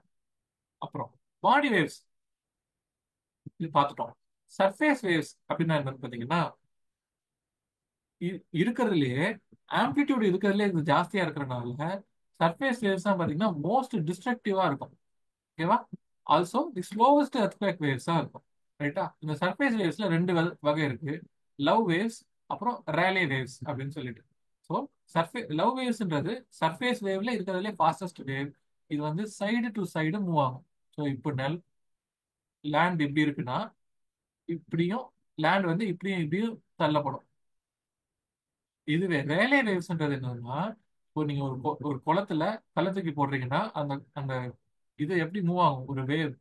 அப்புறம் பாடி வேவ்ஸ் இது பார்த்துட்டோம். சர்ஃபேஸ் வேவ்ஸ் அப்படின்னா என்னன்னு பார்த்தீங்கன்னா, இருக்கிறதுலயே ஆம்பிளிடியூட் இருக்கிறதுலே இது ஜாஸ்தியா இருக்கிறனால சர்ஃபேஸ் வேவ்ஸ் தான் பார்த்தீங்கன்னா மோஸ்ட் டிஸ்ட்ரக்டிவா இருக்கும். ஓகேவா? ஆல்சோ தி ஸ்லோவஸ்ட் எர்த்குவேக் வேவ்ஸா இருக்கும். ரைட்டா? இந்த சர்ஃபேஸ் வேவ்ஸ்ல ரெண்டு வகை இருக்கு: லவ் வேவ்ஸ், அப்புறம் ரேலே வேவ்ஸ் அப்படின்னு சொல்லிட்டு. ஸோ லவ் வேவ்ஸ்ன்றது சர்ஃபேஸ் வேவ்ல இருக்கிறதுலே ஃபாஸ்டஸ்ட் வேவ். இது சைடு டு சைடு மூவ் ஆகும். ஸோ இப்போ லேண்ட் இப்படி இருக்குன்னா இப்படியும், லேண்ட் இப்படியும் இப்படியும் தள்ளப்படும். இதுவே ரேலே வேவ்ஸ்ன்றது என்னன்னா, இப்போ நீங்க ஒரு குளத்துல கல்ல தூக்கி போடுறீங்கன்னா அந்த அந்த இது எப்படி மூவ் ஆகும், ஒரு வேவ்,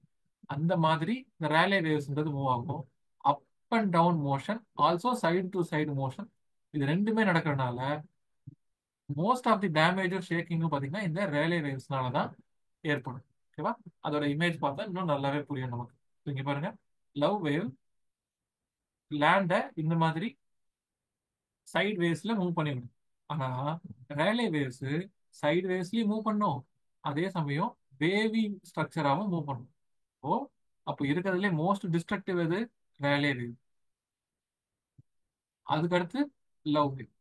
அந்த மாதிரி இந்த ரேலே வேவ்ஸ்ன்றது மூவ் ஆகும். Up and down motion, also side to side motion, இது ரெண்டுமே நடக்கிறதுனால மோஸ்ட் ஆஃப் தி டேமேஜும் ஷேக்கிங்கும் பார்த்தீங்கன்னா இந்த ரேலே வேவ்ஸ்னால தான் ஏற்படும். ஓகேவா? அதோட இமேஜ் பார்த்தா இன்னும் நல்லாவே புரியும் நமக்கு. இங்க பாருங்க, லவ் வேவ் லேண்ட இந்த மாதிரி சைட் வேவ்ஸ்ல மூவ் பண்ணிவிடும். ஆனா ரேலே வேவ்ஸ் சைட் வேவ்ஸ்லயும் மூவ் பண்ணும், அதே சமயம் வேவி ஸ்ட்ரக்சராகவும் மூவ் பண்ணும். ஓ, அப்போ இருக்கிறதுலே மோஸ்ட் டிஸ்ட்ரக்டிவ் எது? Rayleigh wave. அதுக்கடுத்து லவ் வேவ்.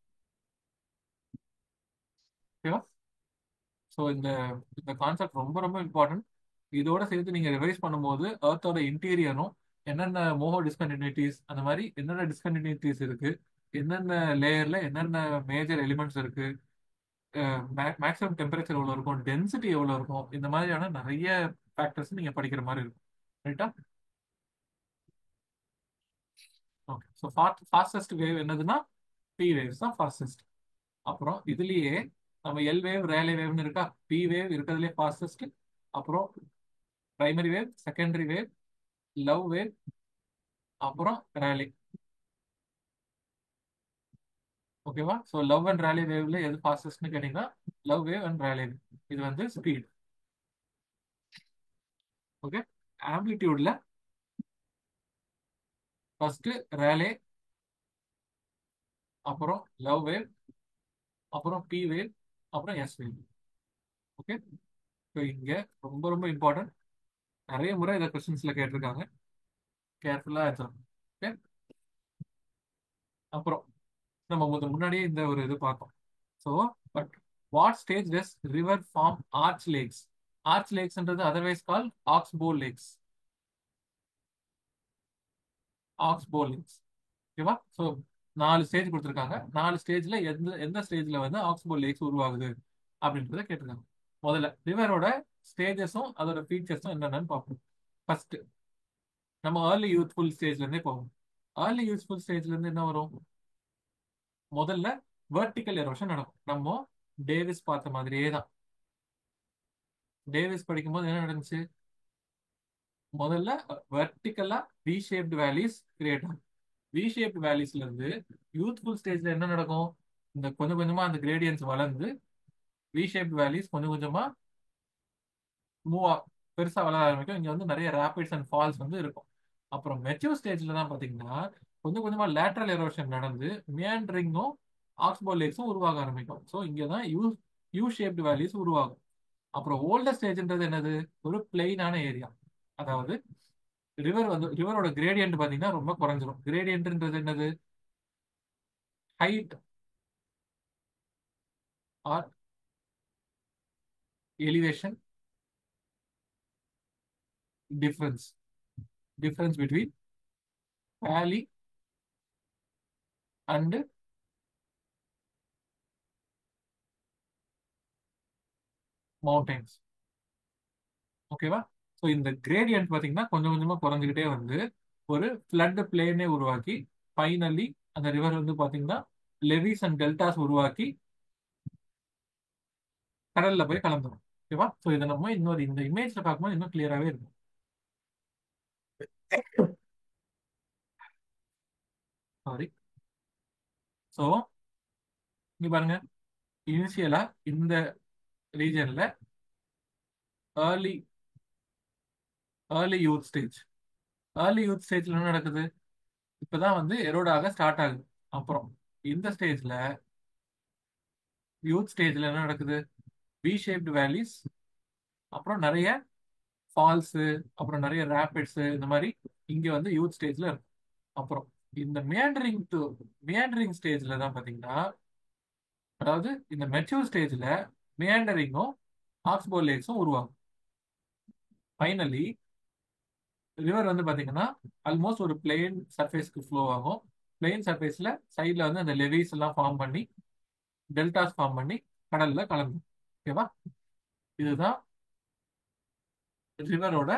ஓகேவா? ஸோ இந்த இந்த கான்செப்ட் ரொம்ப ரொம்ப இம்பார்ட்டன்ட். இதோட சேர்த்து நீங்க ரிவைஸ் பண்ணும்போது எர்த்தோட இன்டீரியரும் என்னென்ன மோஹோ டிஸ்கண்டினியூட்டிஸ், அந்த மாதிரி என்னென்ன டிஸ்கண்டினியூட்டிஸ் இருக்கு, என்னென்ன லேயர்ல என்னென்ன மேஜர் எலிமெண்ட்ஸ் இருக்கு, மேக்ஸிமம் டெம்பரேச்சர் எவ்வளோ இருக்கும், டென்சிட்டி எவ்வளோ இருக்கும், இந்த மாதிரியான நிறைய ஃபேக்டர்ஸ் நீங்க படிக்கிற மாதிரி இருக்கும். ரைட்டா? ஓகே. ஸோ ஃபாஸ்டஸ்ட் வேவ் என்னதுன்னா பி வேவ்ஸ் தான் ஃபாஸ்டஸ்ட். அப்புறம் இதுலயே நம்ம எல் வேவ் ரேலே வேவ்னு இருக்கா. பி வேவ் இருக்கிறதுலே ஃபாஸ்டஸ்ட். அப்புறம் primary wave, secondary wave, love wave, அப்புறம் ரேலி. ஓகேவா? ஸோ லவ் அண்ட் ரேலி வேவ்ல எது ஃபாஸ்டஸ்ட்னு கேட்டீங்கன்னா love wave and rally wave. இது வந்து ஸ்பீட். ஓகே. ஆம்பிளிடியூட்ல ஃபர்ஸ்ட் ரேலே, அப்புறம் லவ் வேவ், அப்புறம் பி வேவ், அப்புறம் எஸ் வேவ். ஓகே. ஸோ இங்க ரொம்ப ரொம்ப இம்பார்ட்டன்ட். நிறைய முறை இதை கொஸ்டின்ஸ்ல கேட்டிருக்காங்க. கேர்ஃபுல்லா ஆன்சர். ஓகே. அப்புறம் நம்ம முன்னாடியே இந்த ஒரு இது பார்த்தோம். So but what stage does river form arch lakes? Arch லேக்ஸ்ன்றது otherwise call oxbow lakes. Oxbow lakes. ஓகேவா? ஸோ 4 ஸ்டேஜ் கொடுத்துருக்காங்க. 4 ஸ்டேஜ்ல எந்த எந்த ஸ்டேஜ்ல வந்து ஆக்ஸ்போ லேக்ஸ் உருவாகுது அப்படின்றத கேட்டிருக்காங்க. முதல்ல ரிவரோட ஸ்டேஜஸும் அதோட ஃபீச்சர்ஸும் என்னென்னு பார்ப்போம். ஃபர்ஸ்ட் நம்ம ஏர்லி யூத்ஃபுல் ஸ்டேஜ்ல இருந்தே போவோம். ஏர்லி யூத்ஃபுல் ஸ்டேஜ்ல இருந்து என்ன வரும்? முதல்ல வெர்டிக்கல் எரோஷன் நடக்கும். நம்ம டேவிஸ் பார்த்த மாதிரியே தான். டேவிஸ் படிக்கும்போது என்ன நடந்துச்சு? முதல்ல வெர்டிக்கலா வி ஷேப்டு வேலிஸ் கிரியேட் ஆகும். வி ஷேப்டு வேலிஸ்ல இருந்து யூத்ஃபுல் ஸ்டேஜ்ல என்ன நடக்கும்? இந்த கொஞ்சம் கொஞ்சமா அந்த கிரேடியன்ஸ் வளர்ந்து வி ஷேப்டு வேலிஸ் கொஞ்சம் கொஞ்சமா மூவ் பெருசா வளர ஆரம்பிக்கும். இங்க வந்து நிறைய ரேபிட்ஸ் அண்ட் ஃபால்ஸ் வந்து இருக்கும். அப்புறம் மெச்சூர் ஸ்டேஜ்ல தான் பாத்தீங்கன்னா கொஞ்சம் கொஞ்சமா லேட்ரல் எரோஷன் நடந்து மியாண்ட்ரிங்கும் ஆக்ஸ்போ லேக்ஸும் உருவாக ஆரம்பிக்கும். ஸோ இங்க தான் யூ ஷேப்டு வேலிஸ் உருவாகும். அப்புறம் ஓல்டர் ஸ்டேஜ்ன்றது என்னது? ஒரு பிளெயினான ஏரியா. அதாவது ரிவரோட கிரேடியன்ட் பாத்தீங்கன்னா ரொம்ப குறைஞ்சிரும். கிரேடியன்ட்ன்றது என்னது? Height or elevation difference. Difference between valley and mountains. ஓகேவா? ஸோ இந்த கிரேடியன்ட் பாத்தீங்கன்னா கொஞ்சம் கொஞ்சமா குறைஞ்சிக்கிட்டே வந்து ஒரு ஃப்ளட் பிளேனே உருவாக்கி ஃபைனலி அந்த ரிவர் வந்து பாத்தீங்கன்னா லெவிஸ் அண்ட் டெல்டாஸ் உருவாக்கி கடல்ல போய் கலந்துரும். ஓகேவா? ஸோ இதை நம்ம இன்னொரு இந்த இமேஜ்ல பார்க்கும்போது இன்னும் கிளியராகவே இருக்கும். சாரி. ஸோ இங்க பாருங்க, இனிஷியலா இந்த ரீஜன்ல early early youth stage. Early youth ஸ்டேஜ்ல என்ன நடக்குது? இப்பதான் வந்து எரோடாக ஸ்டார்ட் ஆகுது. அப்புறம் இந்த ஸ்டேஜ்ல யூத் ஸ்டேஜ்ல என்ன நடக்குது? வி ஷேப்டு வேலிஸ், அப்புறம் நிறைய ஃபால்ஸ், அப்புறம் நிறைய ரேபிட்ஸ், இந்த மாதிரி இங்க வந்து யூத் ஸ்டேஜ்ல இருக்கும். அப்புறம் இந்த மியாண்டரிங் ஸ்டேஜ்ல தான் பாத்தீங்கன்னா, அதாவது இந்த மெச்சூர் ஸ்டேஜ்ல மியாண்டரிங்கும் ஆக்ஸ்போ லேக்ஸும் உருவாகும். ஃபைனலி ரிவர் வந்து பாத்தீங்கன்னா ஆல்மோஸ்ட் ஒரு பிளெயின் சர்ஃபேஸ்க்கு ஃப்ளோ ஆகும். பிளெயின் சர்ஃபேஸ்ல சைட்ல வந்து அந்த லெவிஸ் எல்லாம் ஃபார்ம் பண்ணி டெல்டாஸ் ஃபார்ம் பண்ணி கடல்ல கலந்துரும். ஓகேவா? இதுதான் ரிவரோட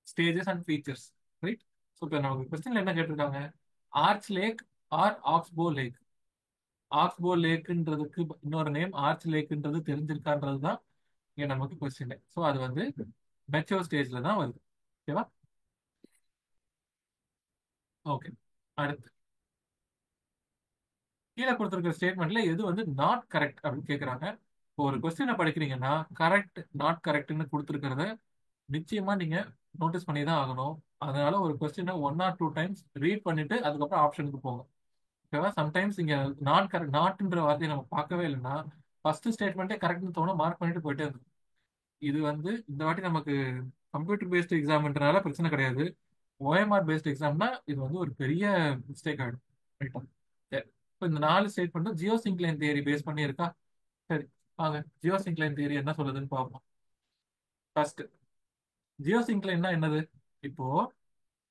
stages and features. Right? So இப்போ நமக்கு கொஸ்டின்ல என்ன கேட்டிருக்காங்க? Arch lake or oxbow lake. Oxbow லேக்ன்றதுக்கு இன்னொரு நேம் ஆர்ச் லேக்ன்றது தெரிஞ்சிருக்கான்றது தான் இங்க நமக்கு கொஸ்டின். ஸோ அது வந்து மெச்சூர் ஸ்டேஜ்ல தான் வருது. ஓகேவா? ஓகே. அடுத்து கீழே கொடுத்துருக்க ஸ்டேட்மெண்ட்ல எது வந்து நாட் கரெக்ட் அப்படின்னு கேட்குறாங்க. இப்போ ஒரு கொஸ்டினை படிக்கிறீங்கன்னா கரெக்ட் நாட் கரெக்ட்னு கொடுத்துருக்கிறத நிச்சயமா நீங்க நோட்டீஸ் பண்ணி தான் ஆகணும். அதனால ஒரு கொஸ்டினை 1 or 2 டைம்ஸ் ரீட் பண்ணிட்டு அதுக்கப்புறம் ஆப்ஷனுக்கு போங்க. ஓகேவா? சம்டைம்ஸ் இங்க நாட் கரெக்ட் நாட்ன்ற வார்த்தையை நம்ம பார்க்கவே இல்லைன்னா ஃபர்ஸ்ட் ஸ்டேட்மெண்ட்டே கரெக்ட்னு தோணும், மார்க் பண்ணிட்டு போயிட்டே இருக்கும். இது வந்து இந்த வாட்டி நமக்கு கம்ப்யூட்டர் பேஸ்ட் எக்ஸாம்ன்றனால பிரச்சனை கிடையாது. ஓஎம்ஆர் பேஸ்ட் எக்ஸாம்னா இது வந்து ஒரு பெரிய மிஸ்டேக் ஆகிடும். ரைட்டா? சரி. இப்போ இந்த 4 ஸ்டேட்மெண்ட்டும் ஜியோ சிங்க்ளைன் தியரி பேஸ் பண்ணி இருக்கா? சரி, வாங்க ஜியோ சிங்க்ளைன் தியரி என்ன சொல்லுதுன்னு பார்ப்போம். ஃபர்ஸ்ட், ஜியோ சிங்க்ளைன்னா என்னது? இப்போ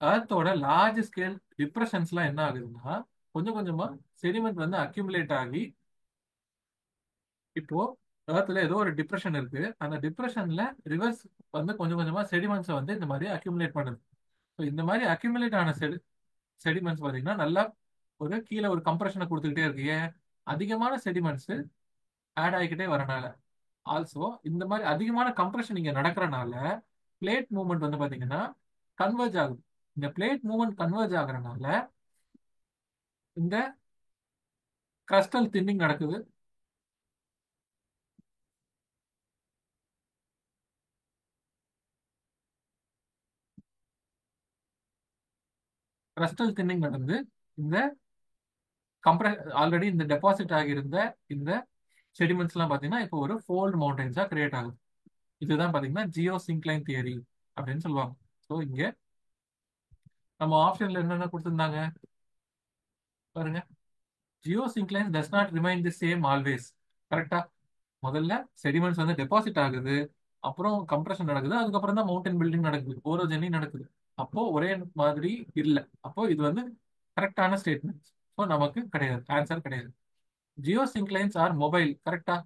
எர்த்தோட லார்ஜ் ஸ்கேல் டிப்ரெஷன்ஸ்லாம் என்ன ஆகுதுன்னா, கொஞ்சம் கொஞ்சமா செடிமெண்ட் வந்து அக்யூமுலேட் ஆகி, இப்போ எர்த்ல ஏதோ ஒரு டிப்ரெஷன் இருக்கு, அந்த டிப்ரெஷன்ல ரிவர்ஸ் வந்து கொஞ்சம் கொஞ்சமா செடிமெண்ட்ஸை வந்து இந்த மாதிரி அக்யூமுலேட் பண்ணுது. ஸோ இந்த மாதிரி அக்யூமுலேட் ஆன செடிமெண்ட்ஸ் பார்த்தீங்கன்னா நல்லா ஒரு கீழே ஒரு கம்ப்ரெஷனை கொடுத்துக்கிட்டே இருக்கு. ஏன்? அதிகமான செடிமெண்ட்ஸ் ஆட் ஆகிக்கிட்டே வரனால. ஆல்சோ இந்த மாதிரி அதிகமான கம்ப்ரெஷன் இங்க நடக்கிறனால பிளேட் மூவ்மெண்ட் வந்து பாத்தீங்கன்னா கன்வர்ஜ் ஆகுது. இந்த பிளேட் மூவ்மெண்ட் கன்வர்ஜ் ஆகுறனால இந்த கிரஸ்டல் தின்னிங் நடக்குது. கிரஸ்டல் தின்னிங் நடந்து இந்த ஆல்ரெடி இந்த டெபாசிட் ஆகியிருந்த இந்த செடிமெண்ட்ஸ் எல்லாம் பாத்தீங்கன்னா இப்போ ஒரு ஃபோல்ட் மவுண்டன்ஸா கிரியேட் ஆகுது. இதுதான் பாத்தீங்கன்னா ஜியோ சிங்க்ளைன் தியரி அப்படின்னு சொல்லுவாங்க. ஸோ இங்க நம்ம ஆப்ஷன்ல என்னென்ன கொடுத்திருந்தாங்க பாருங்க. Geosyncline does not remain the same always. கரெக்டா? முதல்ல செடிமெண்ட்ஸ் வந்து டெபாசிட் ஆகுது, அப்புறம் கம்ப்ரஷன் நடக்குது, அதுக்கப்புறம் தான் மவுண்டன் பில்டிங் நடக்குது, ஓரோஜெனி நடக்குது. அப்போ ஒரே மாதிரி இல்ல. அப்போ இது வந்து கரெக்டான ஸ்டேட்மெண்ட். ஸோ நமக்கு கிடையாது, ஆன்சர் கிடையாது. Geosynclines are mobile. கரெக்டா?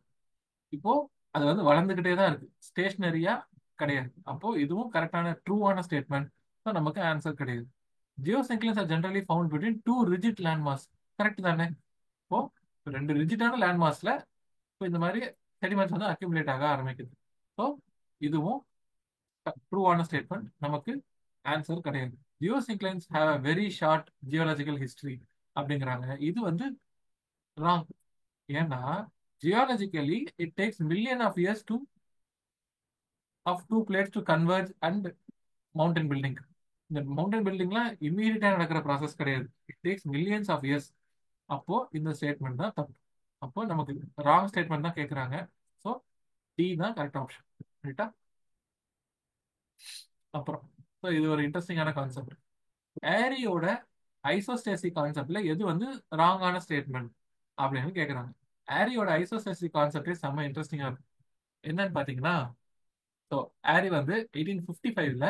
இப்போ அது வந்து வளர்ந்துகிட்டே தான் இருக்கு, ஸ்டேஷனரியா கிடையாது. அப்போ இதுவும் கரெக்டான ட்ரூவான ஸ்டேட்மெண்ட். ஸோ நமக்கு ஆன்சர் கிடையாது. Geosynclines are generally found between two rigid land mass. Correct தானே? இப்போ ரெண்டு ரிஜிட்டான லேண்ட் மாஸ்ல இப்போ இந்த மாதிரி செடிமெண்ட்ஸ் வந்து அக்யூமுலேட் ஆக ஆரம்பிக்குது. ஸோ இதுவும் ட்ரூவான ஸ்டேட்மெண்ட். நமக்கு ஆன்சர் கிடையாது. Geosynclines have a very short geological history அப்படிங்கிறாங்க. இது வந்து ராங். ஏன்னா geologically it takes million of years to of two plates to converge and mountain building. இந்த மவுண்டன் பில்டிங்லாம் இம்மீடியட்டா நடக்கிற ப்ராசஸ் கிடையாது. It takes millions of years. அப்போ இந்த ஸ்டேட்மெண்ட் தான் தப்பு. அப்போ நமக்கு ராங் ஸ்டேட்மெண்ட் தான் கேட்குறாங்க. ஸோ டி தான் கரெக்ட் ஆப்ஷன். ரைட்டா? அப்புறம் இது ஒரு இன்ட்ரெஸ்டிங்கான கான்செப்ட். ஏரியோட ஐசோஸ்டேசி கான்செப்ட்ல எது வந்து ராங்கான ஸ்டேட்மெண்ட் அப்படின்னு கேட்குறாங்க. ஏரியோட ஐசோஸ்டேசி கான்செப்டே செம்ம இன்ட்ரெஸ்டிங்கா இருக்கும். என்னன்னு பாத்தீங்கன்னா, ஸோ ஏரி வந்து 1855ல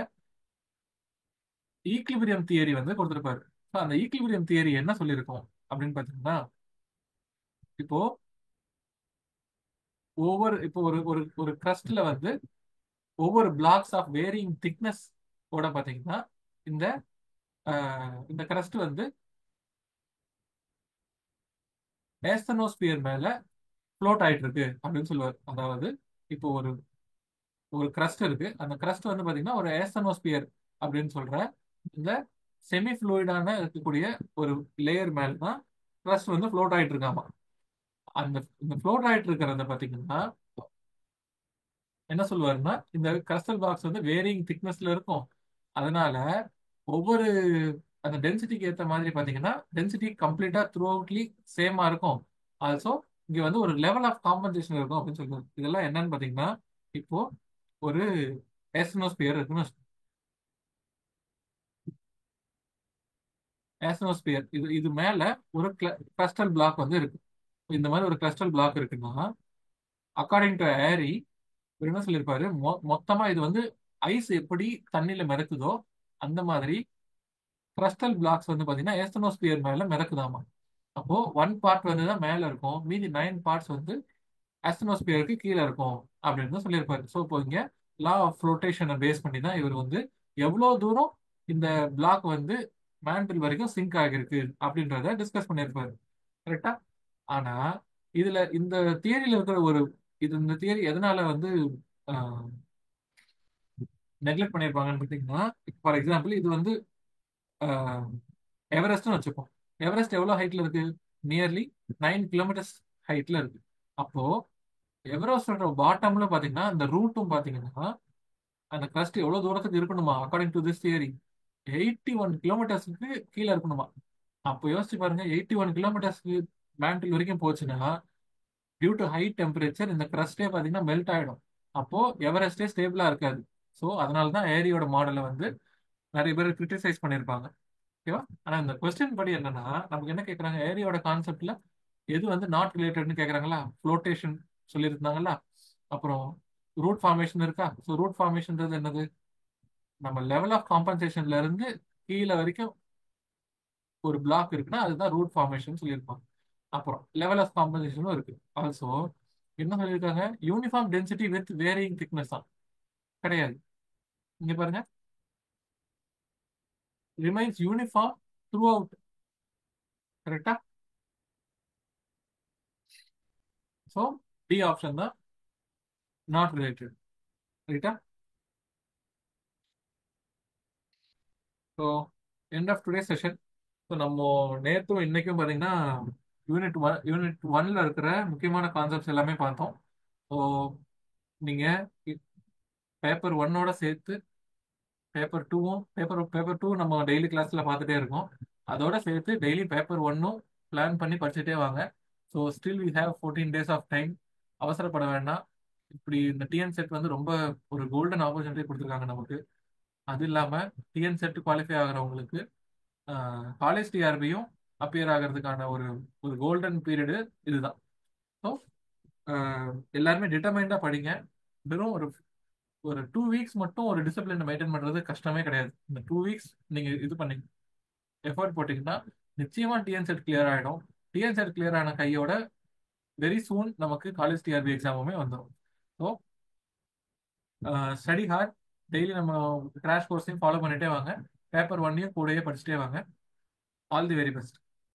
ஈக்லிபிரியம் தியரி வந்து கொடுத்துருப்பாரு. ஸோ அந்த ஈக்லிபிரியம் தியரி என்ன சொல்லியிருக்கோம் அப்படின்னு பாத்தீங்கன்னா, இப்போ இப்போ ஒரு ஒரு ஒரு கிரஸ்ட்ல வந்து ஒவ்வொரு பிளாக்ஸ் ஆஃப் வேரியிங் திக்னஸ் ஓட பாத்தீங்கன்னா இந்த இந்த கிரஸ்ட் வந்து ஏஸ்தனோஸ்பியர் மேல ஃப்ளோட் ஆயிட்டு இருக்கு அப்படின்னு சொல்லுவார். அதாவது இப்போ ஒரு ஒரு கிரஸ்ட் இருக்கு, அந்த கிரஸ்ட் வந்து பாத்தீங்கன்னா ஒரு ஏஸ்தனோஸ்பியர் அப்படின்னு சொல்ற இந்த செமி ஃப்ளூயிடான இருக்கக்கூடிய ஒரு லேயர் மேல தான் கிரஸ்ட் வந்து ஃப்ளோட் ஆயிட்டு இருக்காமா. அந்த இந்த ஃப்ளோட் ஆயிட்டு இருக்கிறத பாத்தீங்கன்னா என்ன சொல்லுவாருன்னா, இந்த கிறிஸ்டல் பாக்ஸ் வந்து வேரியிங் திக்னஸ்ல இருக்கும். அதனால ஒவ்வொரு அந்த டென்சிட்டிக்கு ஏற்ற மாதிரி பாத்தீங்கன்னா டென்சிட்டி கம்ப்ளீட்டா த்ரூ அவுட்லி சேமா இருக்கும். ஆல்சோ இங்க வந்து ஒரு லெவல் ஆஃப் காம்பன்சேஷன் இருக்கும் அப்படின்னு சொல்லுவாங்க. இதெல்லாம் என்னன்னு பாத்தீங்கன்னா, இப்போ ஒரு ஏஸ்டனோஸ்பியர் இருக்குன்னு ஏஸ்டனோஸ்பியர் இது இது மேல ஒரு கிறிஸ்டல் பிளாக் வந்து இருக்கு. இந்த மாதிரி ஒரு கிறிஸ்டல் பிளாக் இருக்குன்னா, அக்கார்டிங் டு ஏரி இவர் என்ன சொல்லியிருப்பாரு, மொத்தமா இது வந்து ஐஸ் எப்படி தண்ணியில மிதக்குதோ அந்த மாதிரி கிறிஸ்டல் பிளாக்ஸ் வந்து பாத்தீங்கன்னா ஏஸ்டனோஸ்பியர் மேல மிதக்குதாமா. அப்போ ஒன் பார்ட் வந்து தான் மேல இருக்கும், மீதி 9 பார்ட்ஸ் வந்து அஸ்டனோஸ்பியருக்கு கீழே இருக்கும் அப்படின்னு தான் சொல்லியிருப்பாரு. ஸோ இப்போ இங்க லா ஆஃப் ஃப்ளோட்டேஷனை பேஸ் பண்ணி தான் இவர் வந்து எவ்வளவு தூரம் இந்த பிளாக் வந்து மேண்டில் வரைக்கும் சிங்க் ஆகிருக்கு அப்படின்றத டிஸ்கஸ் பண்ணியிருப்பாரு. கரெக்டா? ஆனா இதுல இந்த தியரியில இருக்கிற ஒரு இந்த தியரி எதனால வந்து நெக்லெக்ட் பண்ணியிருப்பாங்கன்னு பார்த்தீங்கன்னா, ஃபார் எக்ஸாம்பிள் இது வந்து எவரெஸ்ட்னு வச்சுப்போம். எவரெஸ்ட் எவ்வளோ ஹைட்ல இருக்கு? நியர்லி 9 கிலோமீட்டர்ஸ் ஹைட்ல இருக்கு. அப்போ எவரெஸ்டோட பாட்டம்ல பாத்தீங்கன்னா அந்த ரூட்டும் பாத்தீங்கன்னா அந்த கிரஸ்ட் எவ்வளவு தூரத்துக்கு இருக்கணுமா? அக்கார்டிங் டு திஸ் தியரி 81 கிலோமீட்டர்ஸ்க்கு கீழே இருக்கணுமா. அப்போ யோசிச்சு பாருங்க, 81 கிலோமீட்டர்ஸ்க்கு மேண்டில் வரைக்கும் போச்சுன்னா டியூ டு ஹை டெம்பரேச்சர் இந்த கிரஸ்டே பாத்தீங்கன்னா மெல்ட் ஆயிடும். அப்போ எவரெஸ்டே ஸ்டேபிளா இருக்காது. ஸோ அதனால தான் ஏரியோட மாடலை வந்து நிறைய பேர் கிரிட்டிசைஸ் பண்ணியிருப்பாங்க. ஓகேவா? ஆனா இந்த கொஸ்டின் படி என்னன்னா, நமக்கு என்ன கேக்குறாங்க, ஏரியாவோட கான்செப்ட்ல எது வந்து நாட் ரிலேட்டட்னு கேக்குறாங்களா? ஃப்ளோட்டேஷன் சொல்லியிருந்தாங்களா? அப்புறம் ரூட் ஃபார்மேஷன் இருக்கா? ஸோ ரூட் ஃபார்மேஷன்ன்றது என்னது? நம்ம லெவல் ஆஃப் காம்பன்சேஷன்ல இருந்து கீழே வரைக்கும் ஒரு பிளாக் இருக்குன்னா அதுதான் ரூட் ஃபார்மேஷன் சொல்லியிருப்பாங்க. அப்புறம் லெவல் ஆஃப் காம்பன்சேஷனும் இருக்கு. ஆல்சோ என்ன சொல்லியிருக்காங்க, uniform density with varying thickness தான். கிடையாது. இங்க பாருங்க, ரிமைன்ஸ் யூனிஃபார்ம் த்ரூ அவுட். கரெக்டா? ஸோ டி ஆப்ஷன் தான் நாட் ரிலேட்டட். ரைட்டா? So end of today session. So நம்ம நேற்றும் இன்னைக்கும் பார்த்தீங்கன்னா யூனிட் ஒன்ல இருக்கிற முக்கியமான கான்செப்ட்ஸ் எல்லாமே பார்த்தோம். ஸோ நீங்க பேப்பர் ஒன்னோட சேர்த்து பேப்பர் டூ நம்ம டெய்லி கிளாஸ்ல பார்த்துட்டே இருக்கோம். அதோட சேர்த்து டெய்லி பேப்பர் ஒன்னும் பிளான் பண்ணி படிச்சுட்டே வாங்க. So still we have 14 days of time. அவசரப்பட வேண்டாம். இப்படி இந்த டிஎன் செட் வந்து ரொம்ப ஒரு கோல்டன் ஆப்பர்ச்சுனிட்டி கொடுத்துருக்காங்க நமக்கு. அது இல்லாம டிஎன் செட் குவாலிஃபை ஆகிறவங்களுக்கு காலேஜ் டிஆர்பியும் அப்பியர் ஆகிறதுக்கான ஒரு ஒரு கோல்டன் பீரியடு இதுதான். ஸோ எல்லாருமே டிட்டர்மைண்டா படிங்க. வெறும் ஒரு ஒரு 2 வீக்ஸ் மட்டும் ஒரு டிசிப்ளின் மெயின்டைன் பண்றது கஷ்டமே கிடையாது. இந்த 2 வீக்ஸ் நீங்க இது பண்ணி எஃபர்ட் போட்டீங்கன்னா நிச்சயமா டிஎன் செட் கிளியர் ஆயிடும். டிஎன் செட் கிளியர் ஆன கையோட வெரி சூன் நமக்கு காலேஜ் டிஆர்பி எக்ஸாமுமே வந்துடும். So study hard. டெய்லி நம்ம கிராஷ் கோர்ஸையும் ஃபாலோ பண்ணிட்டே வாங்க. பேப்பர் ஒன்னையும் கூடயே படிச்சுட்டே வாங்க. All the very best.